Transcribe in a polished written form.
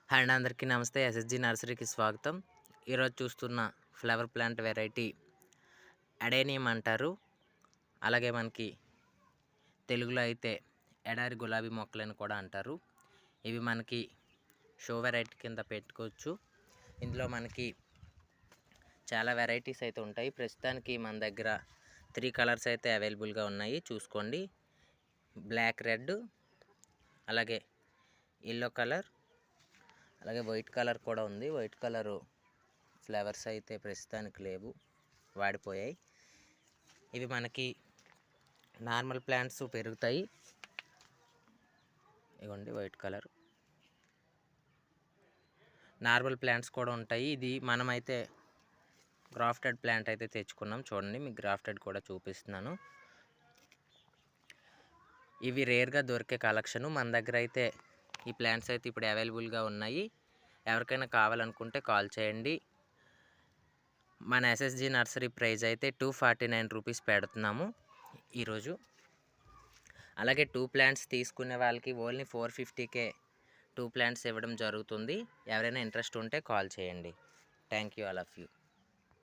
Hi అండి, అందరికీ నమస్తే. ఎస్ఎస్జి నర్సరీకి స్వాగతం. ఈరోజు చూస్తున్న ఫ్లవర్ ప్లాంట్ వెరైటీ అడేనియం అంటారు. అలాగే మనకి తెలుగులో అయితే ఎడారి గులాబీ మొక్కలని కూడా అంటారు. ఇవి మనకి షో వెరైటీ కింద పెట్టుకోవచ్చు. ఇందులో మనకి చాలా వెరైటీస్ అయితే ఉంటాయి. ప్రస్తుతానికి మన దగ్గర 3 కలర్స్ అయితే అవైలబుల్గా ఉన్నాయి, చూసుకోండి. బ్లాక్, రెడ్, అలాగే ఎల్లో కలర్, అలాగే వైట్ కలర్ కూడా ఉంది. వైట్ కలరు ఫ్లవర్స్ అయితే ప్రస్తుతానికి లేవు, వాడిపోయాయి. ఇవి మనకి నార్మల్ ప్లాంట్స్ పెరుగుతాయి. ఇవ్వండి, వైట్ కలర్ నార్మల్ ప్లాంట్స్ కూడా ఉంటాయి. ఇది మనమైతే గ్రాఫ్టెడ్ ప్లాంట్ అయితే తెచ్చుకున్నాం. చూడండి, మీకు గ్రాఫ్టెడ్ కూడా చూపిస్తున్నాను. ఇవి రేర్గా దొరికే కలెక్షను. మన దగ్గర అయితే ఈ ప్లాంట్స్ అయితే ఇప్పుడు అవైలబుల్గా ఉన్నాయి. ఎవరికైనా కావాలనుకుంటే కాల్ చేయండి. మన ఎస్ఎస్జి నర్సరీ ప్రైస్ అయితే 249 రూపీస్ పెడుతున్నాము ఈరోజు. అలాగే 2 ప్లాంట్స్ తీసుకునే వాళ్ళకి ఓన్లీ 450కే 2 ప్లాంట్స్ ఇవ్వడం జరుగుతుంది. ఎవరైనా ఇంట్రెస్ట్ ఉంటే కాల్ చేయండి. Thank you, all of you.